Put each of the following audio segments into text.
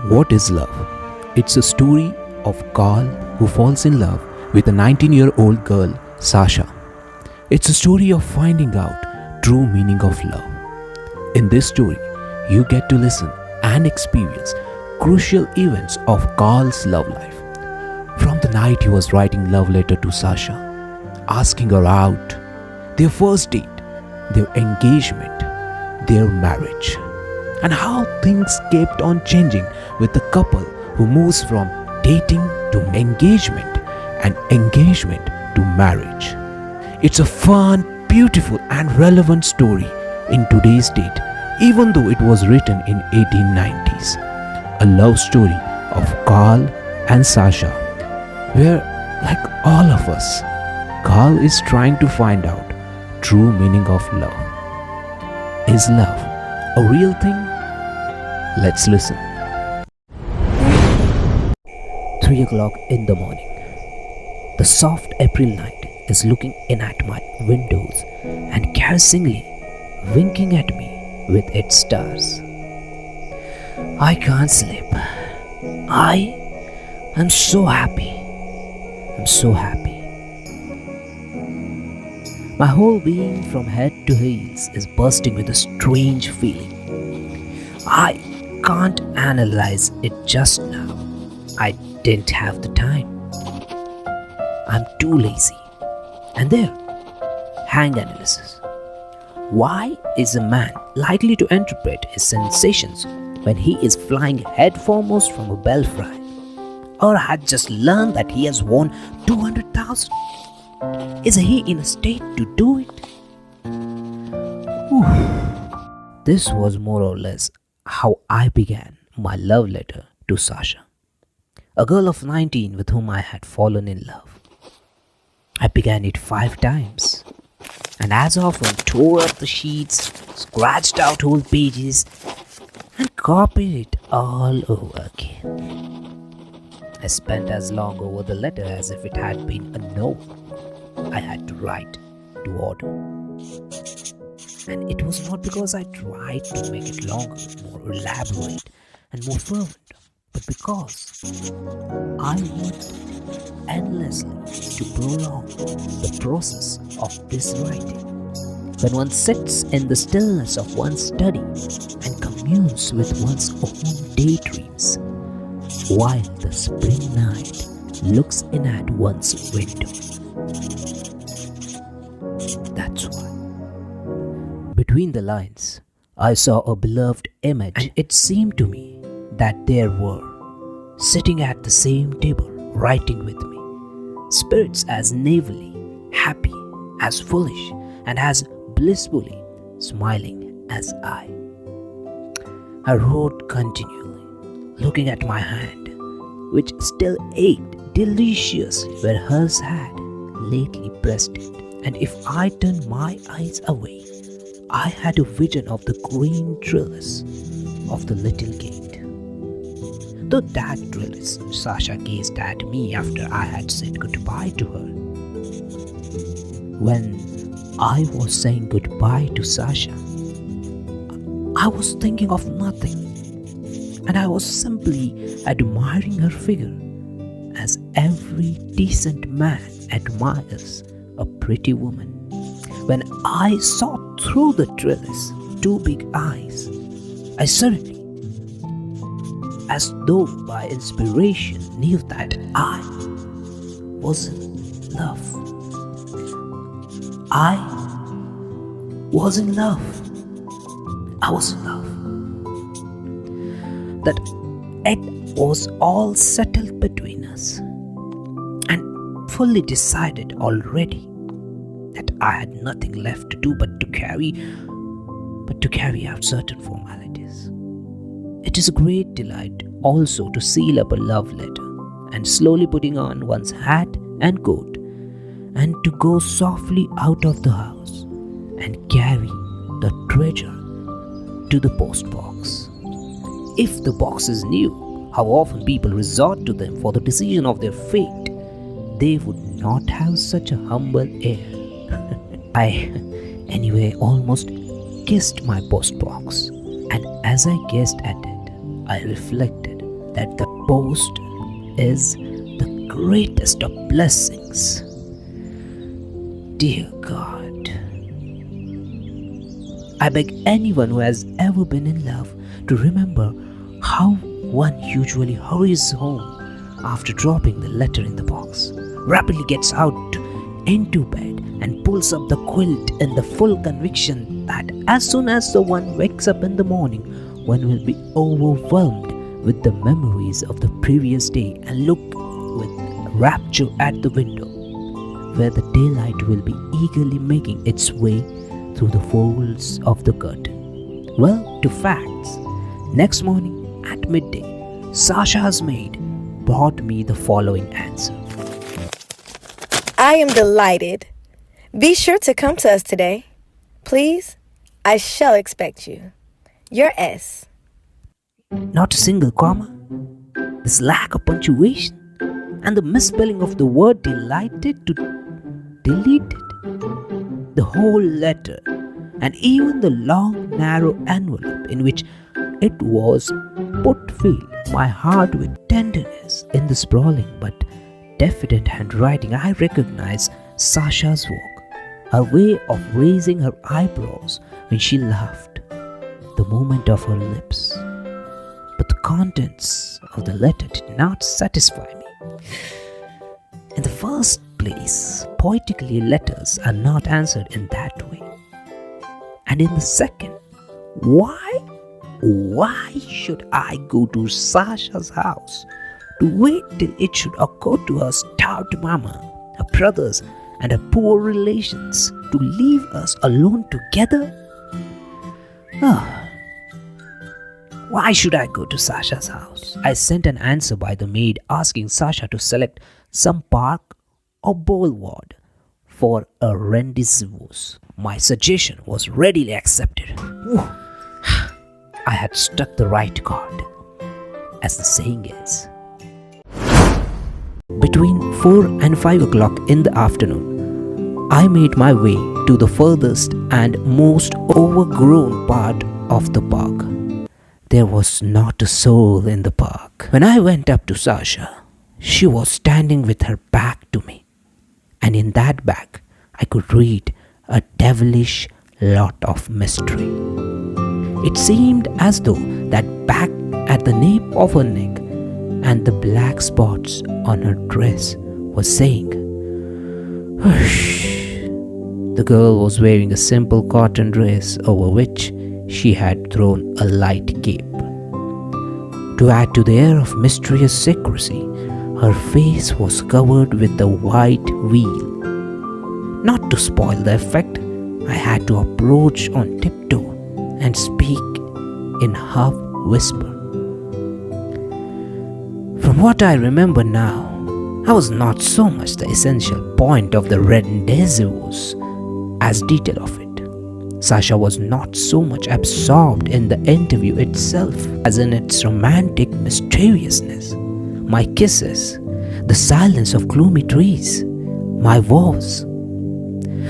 What is love? It's a story of Carl who falls in love with a 19-year-old girl, Sasha. It's a story of finding out true meaning of love. In this story, you get to listen and experience crucial events of Carl's love life. From the night he was writing love letter to Sasha, asking her out, their first date, their engagement, their marriage, and how things kept on changing with the couple who moves from dating to engagement and engagement to marriage. It's a fun, beautiful and relevant story in today's date, even though it was written in 1890s. A love story of Carl and Sasha, where, like all of us, Carl is trying to find out true meaning of love. Is love a real thing? Let's listen. 3 o'clock in the morning. The soft April night is looking in at my windows and caressingly winking at me with its stars. I can't sleep. I am so happy. I'm so happy. My whole being from head to heels is bursting with a strange feeling. I can't analyze it just now. I didn't have the time. I'm too lazy. And there, hang analysis. Why is a man likely to interpret his sensations when he is flying headforemost from a belfry, or had just learned that he has won 200,000? Is he in a state to do it? This was more or less how I began my love letter to Sasha, a girl of 19 with whom I had fallen in love. I began it 5 times, and as often tore up the sheets, scratched out whole pages, and copied it all over again. I spent as long over the letter as if it had been a novel I had to write to order. And it was not because I tried to make it longer, more elaborate and more fervent, but because I wanted endlessly to prolong the process of this writing. When one sits in the stillness of one's study and communes with one's own daydreams, while the spring night looks in at one's window. That's why. Between the lines, I saw a beloved image, and it seemed to me that there were, sitting at the same table, writing with me, spirits as naively happy, as foolish, and as blissfully smiling as I. I wrote continually, looking at my hand, which still ached deliciously where hers had lately pressed it. And if I turned my eyes away, I had a vision of the green trellis of the little gate. Though that trellis, Sasha gazed at me after I had said goodbye to her. When I was saying goodbye to Sasha, I was thinking of nothing, and I was simply admiring her figure, as every decent man admires a pretty woman. When I saw through the trellis 2 big eyes, I suddenly, as though by inspiration, knew that I was in love. I was in love. I was in love. That it was all settled between us, and fully decided already that I had nothing left to do but to carry out certain formalities. It is a great delight also to seal up a love letter and slowly putting on one's hat and coat, and to go softly out of the house and carry the treasure to the post box. If the boxes knew how often people resort to them for the decision of their fate, they would not have such a humble air. I, anyway, almost kissed my post box, and as I gazed at it, I reflected that the post is the greatest of blessings. Dear God, I beg anyone who has ever been in love to remember how one usually hurries home after dropping the letter in the box, rapidly gets out into bed and pulls up the quilt in the full conviction that as soon as the one wakes up in the morning, one will be overwhelmed with the memories of the previous day and look with rapture at the window, where the daylight will be eagerly making its way through the folds of the curtain. Well, to facts, next morning at midday, Sasha's maid brought me the following answer. I am delighted. Be sure to come to us today. Please, I shall expect you. Your S. Not a single comma, this lack of punctuation, and the misspelling of the word delighted to deleted the whole letter, and even the long narrow envelope in which it was put filled my heart with tenderness. In the sprawling but diffident handwriting, I recognized Sasha's work, her way of raising her eyebrows when she laughed, the movement of her lips. But the contents of the letter did not satisfy me. In the first place, poetically letters are not answered in that way. And in the second, why should I go to Sasha's house to wait till it should occur to her starved mama, her brothers, and her poor relations to leave us alone together? Why should I go to Sasha's house? I sent an answer by the maid asking Sasha to select some park or boulevard for a rendezvous. My suggestion was readily accepted. I had struck the right chord, as the saying is. Between 4 and 5 o'clock in the afternoon, I made my way to the furthest and most overgrown part of the park. There was not a soul in the park. When I went up to Sasha, she was standing with her back to me, and in that back I could read a devilish lot of mystery. It seemed as though that back at the nape of her neck and the black spots on her dress was saying, "Hush." The girl was wearing a simple cotton dress over which she had thrown a light cape. To add to the air of mysterious secrecy, her face was covered with a white veil. Not to spoil the effect, I had to approach on tiptoe and speak in half whisper. From what I remember now, I was not so much the essential point of the rendezvous as detail of it. Sasha was not so much absorbed in the interview itself as in its romantic mysteriousness. My kisses, the silence of gloomy trees, my vows.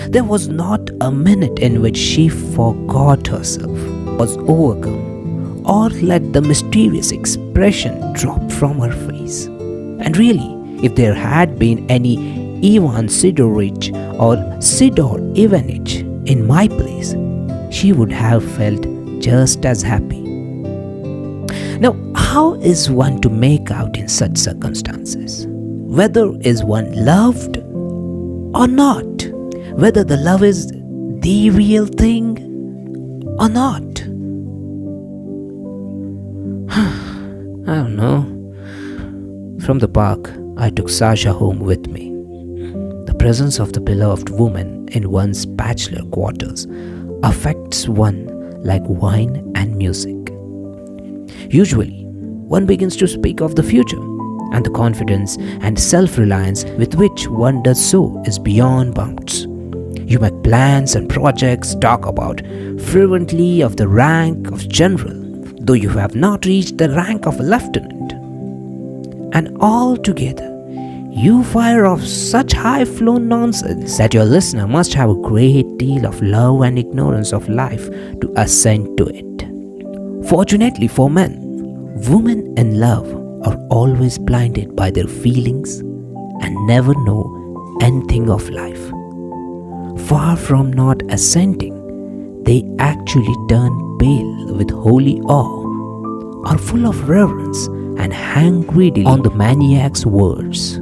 There was not a minute in which she forgot herself, was overcome, or let the mysterious expression drop from her face. And really, if there had been any Ivan Sidorovich or Sidor Ivanich in my place, she would have felt just as happy. Now, how is one to make out in such circumstances? Whether is one loved or not? Whether the love is the real thing or not? I don't know. From the park, I took Sasha home with me. The presence of the beloved woman in one's bachelor quarters affects one like wine and music. Usually, one begins to speak of the future, and the confidence and self-reliance with which one does so is beyond bounds. You make plans and projects, talk about fervently of the rank of general, though you have not reached the rank of a lieutenant. And altogether, you fire off such high-flown nonsense that your listener must have a great deal of love and ignorance of life to assent to it. Fortunately for men, women in love are always blinded by their feelings and never know anything of life. Far from not assenting, they actually turn pale with holy awe, are full of reverence, and hang greedily on the maniac's words.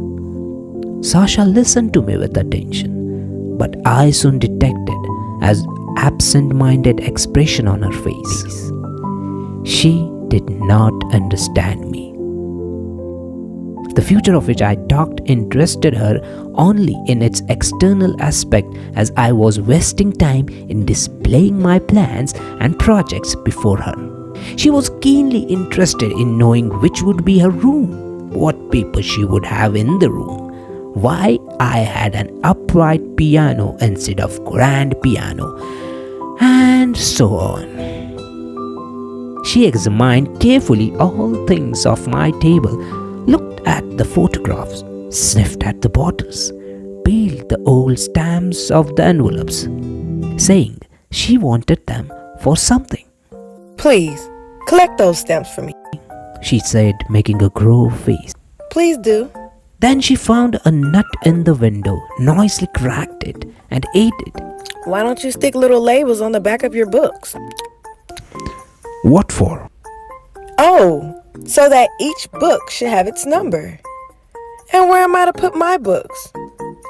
Sasha listened to me with attention, but I soon detected an absent-minded expression on her face. She did not understand me. The future of which I talked interested her only in its external aspect, as I was wasting time in displaying my plans and projects before her. She was keenly interested in knowing which would be her room, what papers she would have in the room, why I had an upright piano instead of grand piano, and so on. She examined carefully all things off my table, looked at the photographs, sniffed at the bottles, peeled the old stamps of the envelopes, saying she wanted them for something. Please, collect those stamps for me. She said, making a grove face. Please do. Then she found a nut in the window, noisily cracked it, and ate it. Why don't you stick little labels on the back of your books? What for? Oh, so that each book should have its number. And where am I to put my books?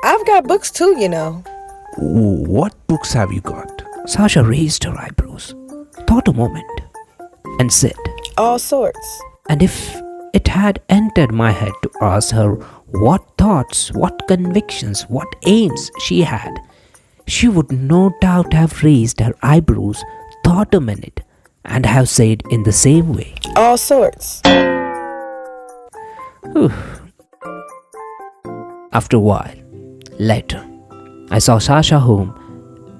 I've got books too, you know. What books have you got? Sasha raised her eyebrows, thought a moment, and said, All sorts. and if it had entered my head to ask her what thoughts, what convictions, what aims she had, she would no doubt have raised her eyebrows, thought a minute, and have said in the same way, All sorts. After a while, later, I saw Sasha home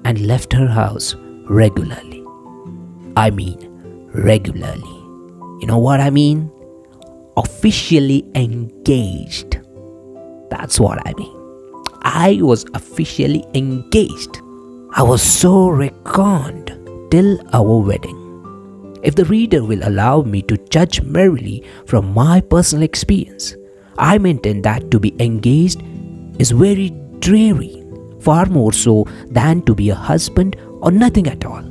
and left her house regularly. I mean, regularly. You know what I mean? Officially engaged. That's what I mean. I was officially engaged. I was so reckoned till our wedding. If the reader will allow me to judge merely from my personal experience, I maintain that to be engaged is very dreary, far more so than to be a husband or nothing at all.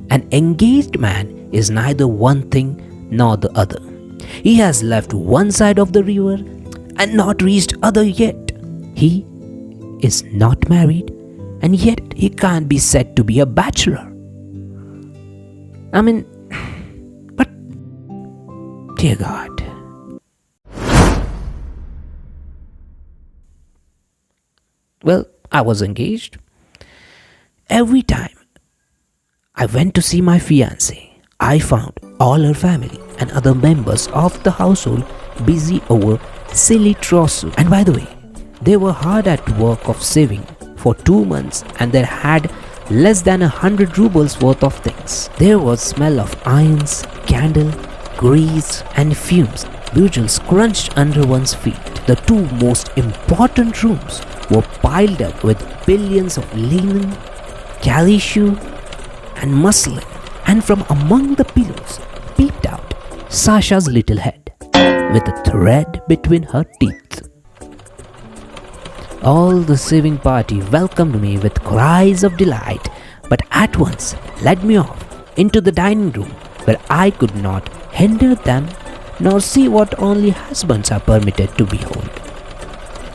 An engaged man is neither one thing nor the other. He has left one side of the river and not reached other yet. He is not married, and yet he can't be said to be a bachelor. I mean, but dear God. Well, I was engaged. Every time I went to see my fiancée, I found all her family and other members of the household busy over silly trousseau. And by the way, they were hard at work of saving for 2 months, and they had less than 100 rubles worth of things. There was smell of irons, candle, grease, and fumes. Bugles crunched under one's feet. The two most important rooms were piled up with billions of linen, calico, and muslin, and from among the pillows peeped out Sasha's little head with a thread between her teeth. All the saving party welcomed me with cries of delight, but at once led me off into the dining room, where I could not hinder them nor see what only husbands are permitted to behold.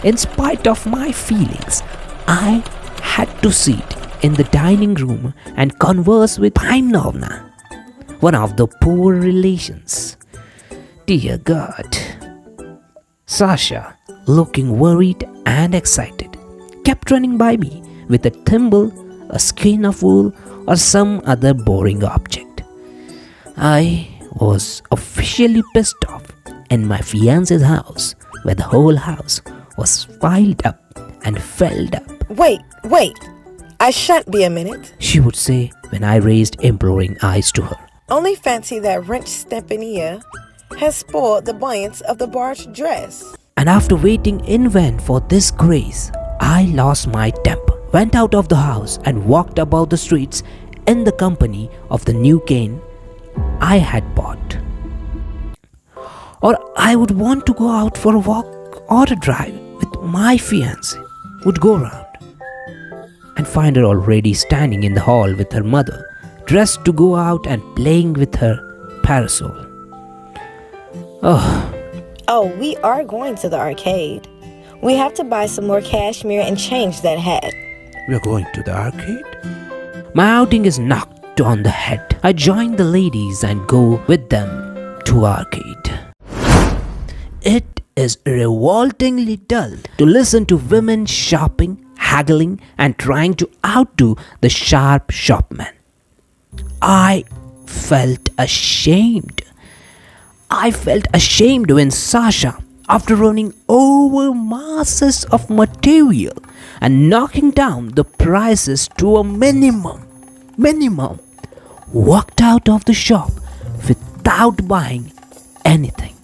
In spite of my feelings, I had to sit in the dining room and converse with Breyonna, one of the poor relations. Dear God. Sasha, looking worried and excited, kept running by me with a thimble, a skein of wool, or some other boring object. I was officially pissed off in my fiance's house, where the whole house was piled up and filled up. Wait. I shan't be a minute. She would say when I raised imploring eyes to her. Only fancy that wrench Stepania has spoiled the buoyance of the barge dress. And after waiting in vain for this grace, I lost my temper, went out of the house, and walked about the streets in the company of the new cane I had bought. Or I would want to go out for a walk or a drive with my fiancée. Would go around and find her already standing in the hall with her mother, dressed to go out and playing with her parasol. Oh, we are going to the arcade. We have to buy some more cashmere and change that hat. We are going to the arcade? My outing is knocked on the head. I join the ladies and go with them to arcade. It is revoltingly dull to listen to women shopping, haggling, and trying to outdo the sharp shopman. I felt ashamed. I felt ashamed when Sasha, after running over masses of material and knocking down the prices to a minimum, walked out of the shop without buying anything.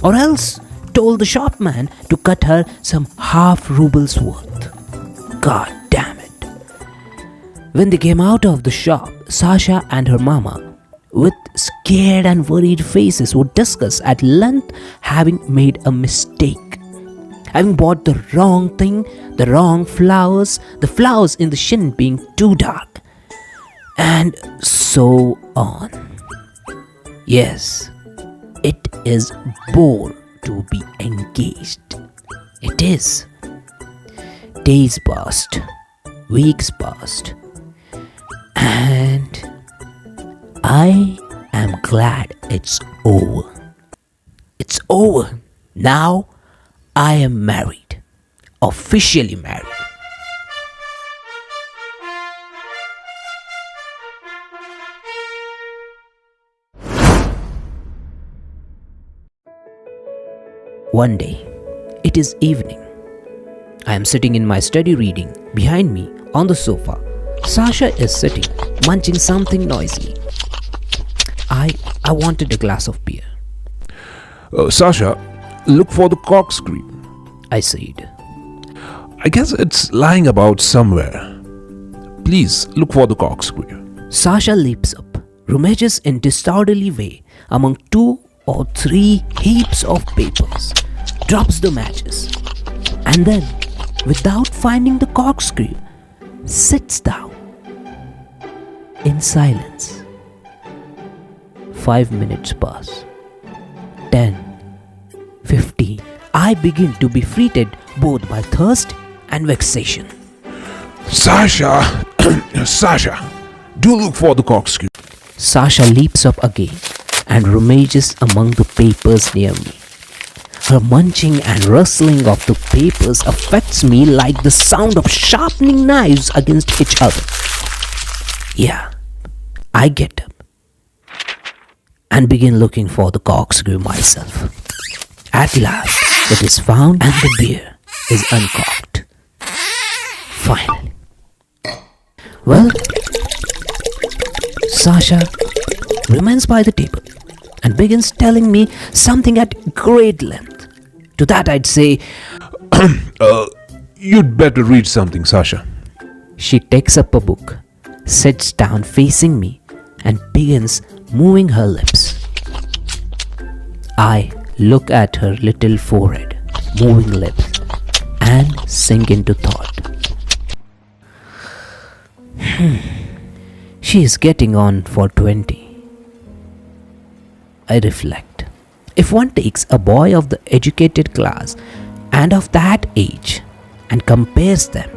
Or else told the shopman to cut her some half rubles worth. God damn it. When they came out of the shop, Sasha and her mama, with scared and worried faces, would discuss at length having made a mistake, having bought the wrong thing, the wrong flowers, the flowers in the shin being too dark, and so on. Yes, it is bore to be engaged. It is. Days passed, weeks passed, and I am glad it's over. It's over. Now I am married. Officially married. One day, it is evening. I am sitting in my study reading. Behind me, on the sofa, Sasha is sitting, munching something noisily. I wanted a glass of beer. Sasha, look for the corkscrew. I said. I guess it's lying about somewhere. Please look for the corkscrew. Sasha leaps up, rummages in disorderly way among 2 or 3 heaps of papers, drops the matches, and then, without finding the corkscrew, sits down in silence. 5 minutes pass. 10, 15. I begin to be fretted both by thirst and vexation. Sasha, Sasha, do look for the corkscrew. Sasha leaps up again and rummages among the papers near me. Her munching and rustling of the papers affects me like the sound of sharpening knives against each other. Yeah, I get up and begin looking for the corkscrew myself. At last, it is found and the beer is uncorked. Finally. Well, Sasha remains by the table and begins telling me something at great length. To that I'd say, You'd better read something, Sasha. She takes up a book, sits down facing me, and begins moving her lips. I look at her little forehead, moving lips, and sink into thought. She is getting on for 20. I reflect. If one takes a boy of the educated class and of that age and compares them,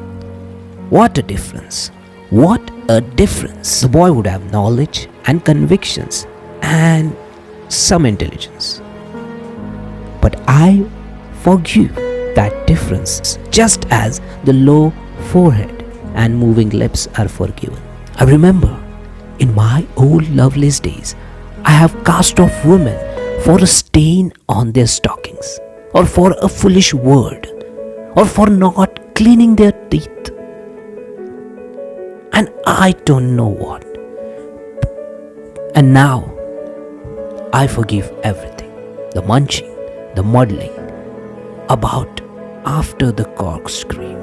what a difference! What a difference! The boy would have knowledge and convictions and some intelligence. But I forgive that difference just as the low forehead and moving lips are forgiven. I remember in my old loveless days, I have cast off women for a stain on their stockings, or for a foolish word, or for not cleaning their teeth. And I don't know what. And now, I forgive everything. The munching, the muddling, about after the corkscrew,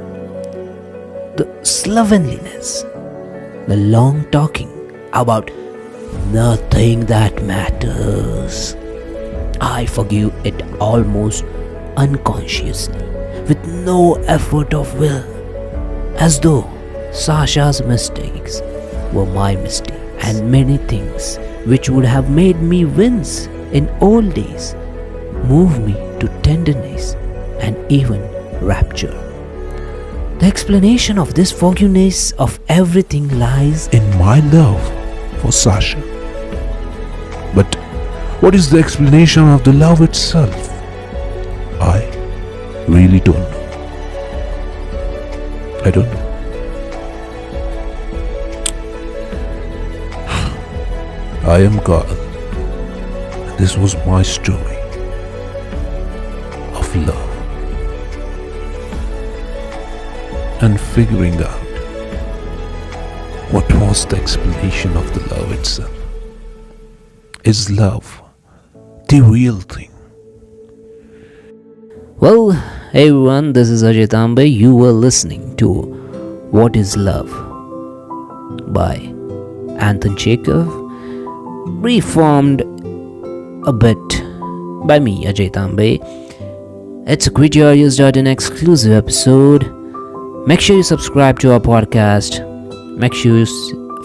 the slovenliness, the long talking about nothing that matters. I forgive it almost unconsciously, with no effort of will, as though Sasha's mistakes were my mistakes, and many things which would have made me wince in old days move me to tenderness and even rapture. The explanation of this forgiveness of everything lies in my love for Sasha. But what is the explanation of the love itself? I really don't know. I don't know. I am Carl. This was my story of love and figuring out what was the explanation of the love itself. Is love the real thing? Well, hey everyone, this is Ajay Tambe. You were listening to What is Love by Anton Chekhov, reformed a bit by me, Ajay Tambe. It's a CreateYourEars.in exclusive episode. Make sure you subscribe to our podcast. Make sure you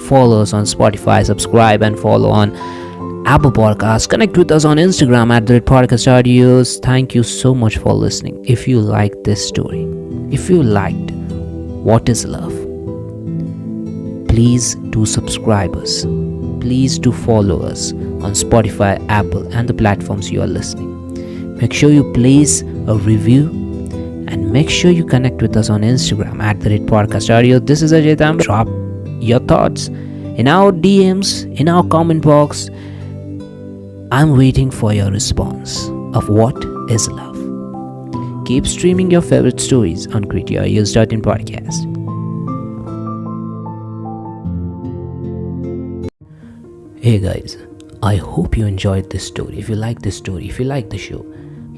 follow us on Spotify, subscribe and follow on Apple Podcasts. Connect with us on Instagram at @podcastaudios. Thank you so much for listening. If you liked this story, if you liked What is Love, please do subscribe us. Please do follow us on Spotify, Apple and the platforms you are listening. Make sure you place a review and make sure you connect with us on Instagram at @podcastaudio. This is Ajay Tambe. Drop your thoughts in our DMs, in our comment box. I'm waiting for your response of what is love. Keep streaming your favorite stories on CreateYourEars.in podcast. Hey guys, I hope you enjoyed this story. If you like this story, if you like the show,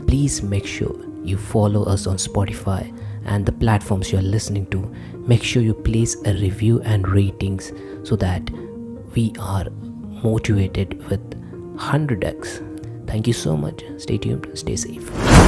please make sure you follow us on Spotify and the platforms you're listening to. Make sure you place a review and ratings so that we are motivated with 100x. Thank you so much. Stay tuned, stay safe.